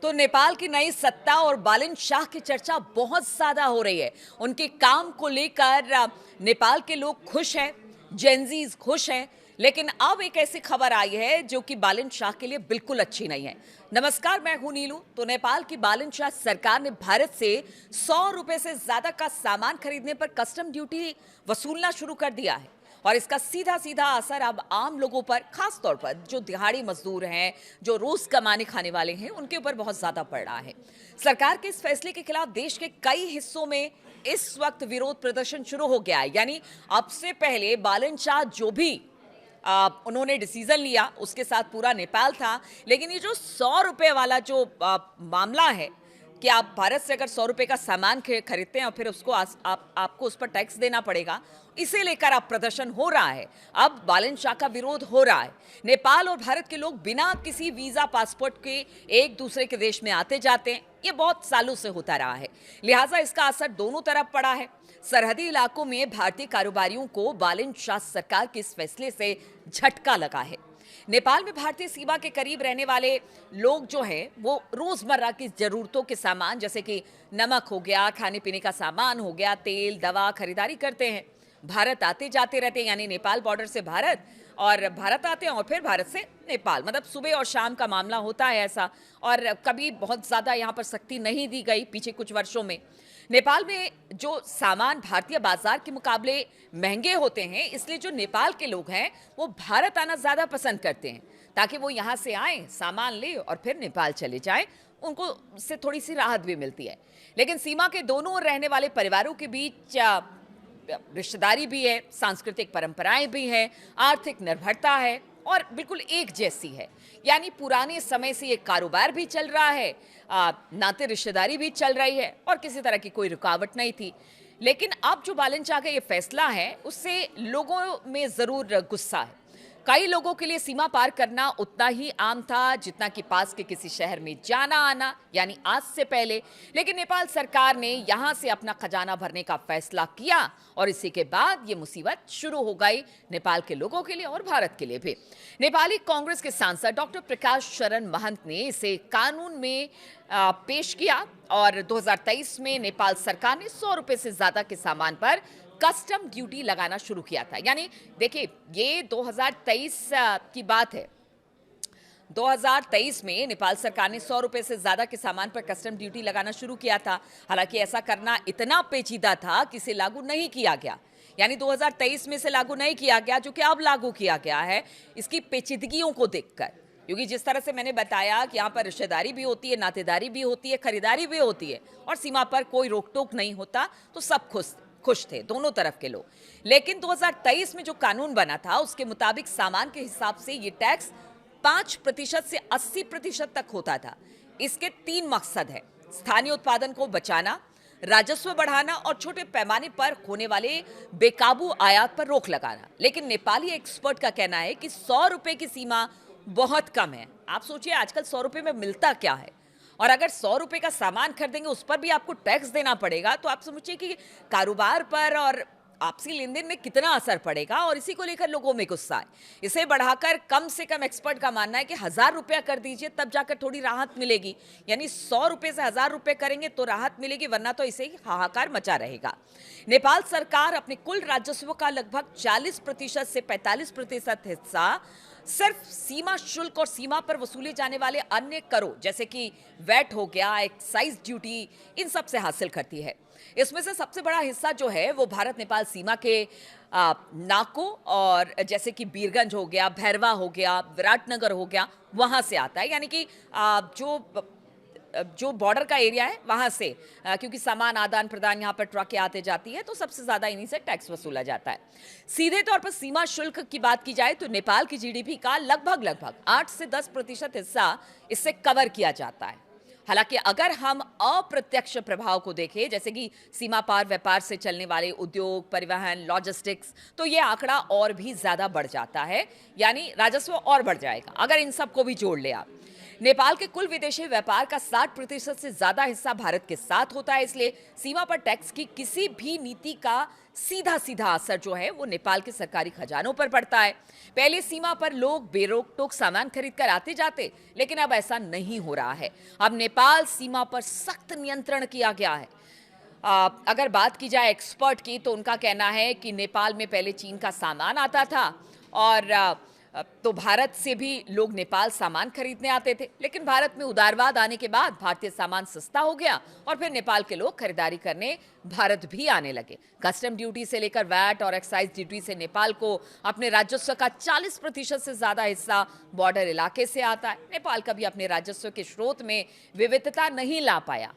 तो नेपाल की नई सत्ता और बालिन शाह की चर्चा बहुत ज्यादा हो रही है। उनके काम को लेकर नेपाल के लोग खुश हैं, जेनजीज खुश हैं, लेकिन अब एक ऐसी खबर आई है जो कि बालिन शाह के लिए बिल्कुल अच्छी नहीं है। नमस्कार, मैं हूं नीलू। तो नेपाल की बालिन शाह सरकार ने भारत से 100 रुपए से ज्यादा का सामान खरीदने पर कस्टम ड्यूटी वसूलना शुरू कर दिया है और इसका सीधा सीधा असर अब आम लोगों पर, खास तौर पर जो दिहाड़ी मजदूर हैं, जो रोज कमाने खाने वाले हैं, उनके ऊपर बहुत ज्यादा पड़ रहा है। सरकार के इस फैसले के खिलाफ देश के कई हिस्सों में इस वक्त विरोध प्रदर्शन शुरू हो गया है। यानी अब से पहले बालिन शाह जो भी उन्होंने डिसीजन लिया उसके साथ पूरा नेपाल था, लेकिन ये जो 100 रुपए वाला जो मामला है कि आप भारत से अगर 100 रुपए का सामान खरीदते हैं और फिर उसको आपको उस पर टैक्स देना पड़ेगा, इसे लेकर अब प्रदर्शन हो रहा है। अब बालिन शाह का विरोध हो रहा है। नेपाल और भारत के लोग बिना किसी वीजा पासपोर्ट के एक दूसरे के देश में आते जाते हैं, ये बहुत सालों से होता रहा है। लिहाजा इसका असर दोनों तरफ पड़ा है। सरहदी इलाकों में भारतीय कारोबारियों को बालिन शाह सरकार के इस फैसले से झटका लगा है। नेपाल में भारतीय सीमा के करीब रहने वाले लोग जो हैं वो रोजमर्रा की जरूरतों के सामान जैसे कि नमक हो गया, खाने पीने का सामान हो गया, तेल, दवा खरीदारी करते हैं। भारत आते जाते रहते हैं, यानी नेपाल बॉर्डर से भारत और भारत आते हैं और फिर भारत से नेपाल, मतलब सुबह और शाम का मामला होता है ऐसा। और कभी बहुत ज़्यादा यहाँ पर सख्ती नहीं दी गई पीछे कुछ वर्षों में। नेपाल में जो सामान भारतीय बाजार के मुकाबले महंगे होते हैं, इसलिए जो नेपाल के लोग हैं वो भारत आना ज़्यादा पसंद करते हैं ताकि वो यहाँ से आएँ, सामान ले और फिर नेपाल चले जाएं। उनको इससे थोड़ी सी राहत भी मिलती है। लेकिन सीमा के दोनों ओर रहने वाले परिवारों के बीच रिश्तेदारी भी है, सांस्कृतिक परंपराएं भी हैं, आर्थिक निर्भरता है और बिल्कुल एक जैसी है। यानी पुराने समय से ये कारोबार भी चल रहा है, नाते रिश्तेदारी भी चल रही है और किसी तरह की कोई रुकावट नहीं थी। लेकिन अब जो बालिन शाह का ये फैसला है उससे लोगों में जरूर गुस्सा है। कई लोगों के लिए सीमा पार करना उतना ही आम था जितना कि पास के किसी शहर में जाना आना, यानी आज से पहले। लेकिन नेपाल सरकार ने यहां से अपना खजाना भरने का फैसला किया और इसी के बाद ये मुसीबत शुरू हो गई नेपाल के लोगों के लिए और भारत के लिए भी। नेपाली कांग्रेस के सांसद डॉक्टर प्रकाश शरण महंत ने इसे कानून में पेश किया और 2023 में नेपाल सरकार ने 100 रुपए से ज्यादा के सामान पर कस्टम ड्यूटी लगाना शुरू किया था। यानी देखिए, ये 2023 की बात है। 2023 में नेपाल सरकार ने 100 रुपए से ज्यादा के सामान पर कस्टम ड्यूटी लगाना शुरू किया था। हालांकि ऐसा करना इतना पेचीदा था कि इसे लागू नहीं किया गया। यानी 2023 में से लागू नहीं किया गया, जो कि अब लागू किया गया है इसकी पेचीदगियों को देखकर। क्योंकि जिस तरह से मैंने बताया कि यहाँ पर रिश्तेदारी भी होती है, नातेदारी भी होती है, खरीदारी भी होती है और सीमा पर कोई रोक टोक नहीं होता, तो सब खुश थे, दोनों तरफ के लोग। लेकिन 2023 में जो कानून बना था उसके मुताबिक सामान के हिसाब से ये टैक्स 5% से 80% तक होता था। इसके 3 मकसद है: स्थानीय उत्पादन को बचाना, राजस्व बढ़ाना और छोटे पैमाने पर होने वाले बेकाबू आयात पर रोक लगाना। लेकिन नेपाली एक्सपर्ट का कहना है कि 100 रुपए की सीमा बहुत कम है। आप सोचिए आजकल 100 रुपए में मिलता क्या है, और अगर 100 रुपए का सामान खरीदेंगे उस पर भी आपको टैक्स देना पड़ेगा, तो आप समझिए कि कारोबार पर और आपसी लेन देन में कितना असर पड़ेगा। और इसी को लेकर लोगों में गुस्सा है। इसे बढ़ाकर कम से कम एक्सपर्ट का मानना है कि 1000 रुपया कर दीजिए, तब जाकर थोड़ी राहत मिलेगी। यानी 100 रुपए से 1000 रुपए करेंगे तो राहत मिलेगी, वरना तो इसे ही हाहाकार मचा रहेगा। नेपाल सरकार अपने कुल राजस्व का लगभग 40% से 45% हिस्सा सिर्फ सीमा शुल्क और सीमा पर वसूले जाने वाले अन्य करों जैसे कि वैट हो गया, एक्साइज ड्यूटी, इन सब से हासिल करती है। इसमें से सबसे बड़ा हिस्सा जो है वो भारत नेपाल सीमा के नाकों और जैसे कि बीरगंज हो गया, भैरवा हो गया, विराटनगर हो गया, वहां से आता है। यानी कि जो बॉर्डर का एरिया है वहां से, क्योंकि सामान आदान प्रदान यहाँ पर ट्रकें आते जाती है, तो सबसे ज्यादा इन्हीं से टैक्स वसूला जाता है। सीधे तौर पर सीमा शुल्क की बात की जाए तो नेपाल की जीडीपी का लगभग 8 से 10% हिस्सा इससे कवर किया जाता है। हालांकि अगर हम अप्रत्यक्ष प्रभाव को देखें, जैसे कि सीमा पार व्यापार से चलने वाले उद्योग, परिवहन, लॉजिस्टिक्स, तो ये आंकड़ा और भी ज्यादा बढ़ जाता है। यानी राजस्व और बढ़ जाएगा अगर इन सबको भी जोड़ ले आप। नेपाल के कुल विदेशी व्यापार का 60% से ज्यादा हिस्सा भारत के साथ होता है, इसलिए सीमा पर टैक्स की किसी भी नीति का सीधा सीधा असर जो है वो नेपाल के सरकारी खजानों पर पड़ता है। पहले सीमा पर लोग बेरोक टोक सामान खरीद कर आते जाते, लेकिन अब ऐसा नहीं हो रहा है। अब नेपाल सीमा पर सख्त नियंत्रण किया गया है। अगर बात की जाए एक्सपर्ट की, तो उनका कहना है कि नेपाल में पहले चीन का सामान आता था और तो भारत से भी लोग नेपाल सामान खरीदने आते थे, लेकिन भारत में उदारवाद आने के बाद भारतीय सामान सस्ता हो गया और फिर नेपाल के लोग खरीदारी करने भारत भी आने लगे। कस्टम ड्यूटी से लेकर वैट और एक्साइज ड्यूटी से नेपाल को अपने राजस्व का 40% से ज्यादा हिस्सा बॉर्डर इलाके से आता है। नेपाल कभी अपने राजस्व के स्रोत में विविधता नहीं ला पाया,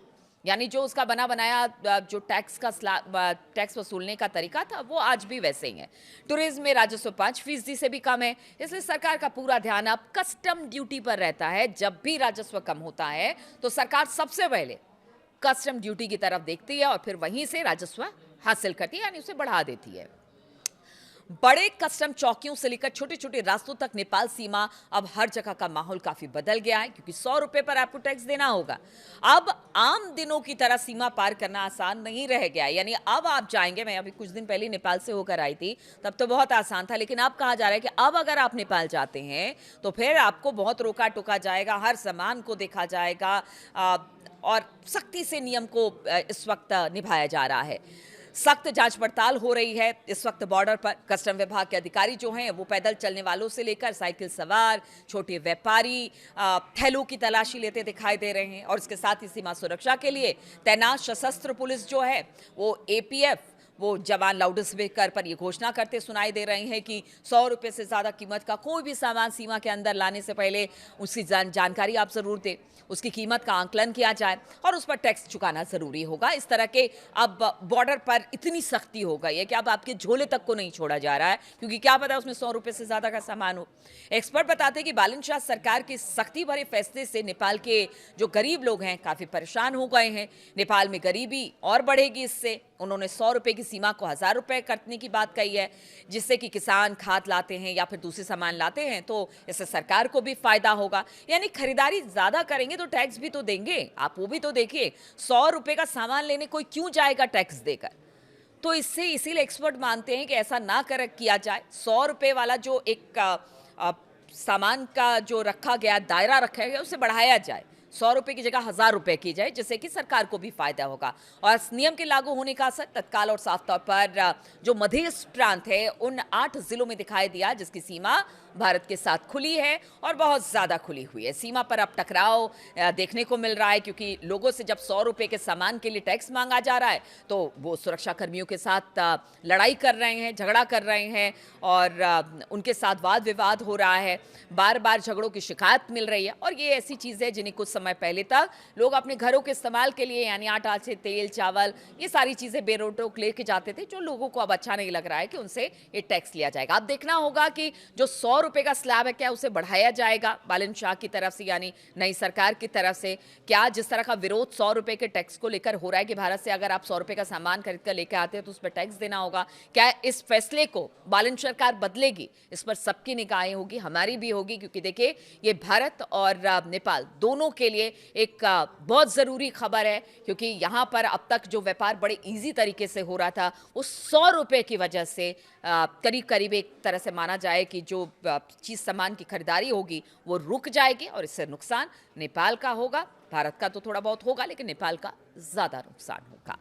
यानी जो उसका बना बनाया जो टैक्स वसूलने का तरीका था वो आज भी वैसे ही है। टूरिज्म में राजस्व 5% से भी कम है, इसलिए सरकार का पूरा ध्यान अब कस्टम ड्यूटी पर रहता है। जब भी राजस्व कम होता है तो सरकार सबसे पहले कस्टम ड्यूटी की तरफ देखती है और फिर वहीं से राजस्व हासिल करती है, यानी उसे बढ़ा देती है। बड़े कस्टम चौकियों से लेकर छोटे छोटे रास्तों तक नेपाल सीमा अब हर जगह का माहौल काफी बदल गया है, क्योंकि 100 रुपए पर आपको टैक्स देना होगा। अब आम दिनों की तरह सीमा पार करना आसान नहीं रह गया, यानी अब आप जाएंगे, मैं अभी कुछ दिन पहले नेपाल से होकर आई थी, तब तो बहुत आसान था, लेकिन अब कहा जा रहा है कि अब अगर आप नेपाल जाते हैं तो फिर आपको बहुत रोका टोका जाएगा, हर सामान को देखा जाएगा और सख्ती से नियम को इस वक्त निभाया जा रहा है। सख्त जांच पड़ताल हो रही है इस वक्त बॉर्डर पर। कस्टम विभाग के अधिकारी जो हैं वो पैदल चलने वालों से लेकर साइकिल सवार, छोटे व्यापारी थैलों की तलाशी लेते दिखाई दे रहे हैं। और इसके साथ ही सीमा सुरक्षा के लिए तैनात सशस्त्र पुलिस जो है वो एपीएफ, वो जवान लाउड स्पीकर पर ये घोषणा करते सुनाई दे रहे हैं कि 100 रुपए से ज्यादा कीमत का कोई भी सामान सीमा के अंदर लाने से पहले उसकी जानकारी आप जरूर दें, उसकी कीमत का आंकलन किया जाए और उस पर टैक्स चुकाना जरूरी होगा। इस तरह के अब बॉर्डर पर इतनी सख्ती हो गई है कि अब आपके झोले तक को नहीं छोड़ा जा रहा है, क्योंकि क्या पता उसमें 100 रुपए से ज्यादा का सामान हो। एक्सपर्ट बताते हैं कि बालन शाह सरकार के सख्ती भरे फैसले से नेपाल के जो गरीब लोग हैं काफी परेशान हो गए हैं। नेपाल में गरीबी और बढ़ेगी इससे। उन्होंने 100 रुपए की सीमा को 1000 रुपए करने की बात कही है, जिससे कि किसान खाद लाते हैं या फिर दूसरे सामान लाते हैं तो इससे सरकार को भी फायदा होगा। यानी खरीदारी ज्यादा करेंगे तो टैक्स भी तो देंगे, आप वो भी तो देखिए। 100 रुपए का सामान लेने कोई क्यों जाएगा टैक्स देकर? तो इससे इसीलिए एक्सपर्ट मानते हैं कि ऐसा ना किया जाए। 100 रुपए वाला जो एक सामान का जो रखा गया दायरा रखा गया उसे बढ़ाया जाए, 100 रुपए की जगह 1000 रुपए की जाए, जिससे कि सरकार को भी फायदा होगा। और इस नियम के लागू होने का असर तत्काल और साफ तौर पर जो मध्य प्रांत है उन 8 जिलों में दिखाई दिया जिसकी सीमा भारत के साथ खुली है और बहुत ज्यादा खुली हुई है। सीमा पर अब टकराव देखने को मिल रहा है, क्योंकि लोगों से जब 100 रुपए के सामान के लिए टैक्स मांगा जा रहा है तो वो सुरक्षा कर्मियों के साथ लड़ाई कर रहे हैं, झगड़ा कर रहे हैं और उनके साथ वाद विवाद हो रहा है। बार बार झगड़ों की शिकायत मिल रही है और ये ऐसी चीजें हैं जिन्हें कुछ समय पहले तक लोग अपने घरों के इस्तेमाल के लिए, यानी आटा से तेल चावल ये सारी चीजें बेरोक लेके जाते थे, जो लोगों को अब अच्छा नहीं लग रहा है कि उनसे ये टैक्स लिया जाएगा। अब देखना होगा कि जो 100 रुपए का स्लैब है क्या उसे बढ़ाया जाएगा बालन शाह की तरफ से, यानी नई सरकार की तरफ से। क्या जिस तरह का विरोध 100 रुपए के टैक्स को लेकर हो रहा है कि भारत से अगर आप 100 रुपए का सामान खरीद कर लेकर आते हैं तो उस पर टैक्स देना होगा, क्या इस फैसले को बालन सरकार बदलेगी? इस पर सबकी निगाहें होगी, हमारी भी होगी, क्योंकि देखिए ये भारत और नेपाल दोनों के लिए एक बहुत जरूरी खबर है, क्योंकि यहां पर अब तक जो व्यापार बड़े इजी तरीके से हो रहा था वो 100 रुपए की वजह से करीब करीब एक तरह से माना जाए कि जो चीज सामान की खरीदारी होगी वो रुक जाएगी और इससे नुकसान नेपाल का होगा। भारत का तो थोड़ा बहुत होगा, लेकिन नेपाल का ज्यादा नुकसान होगा।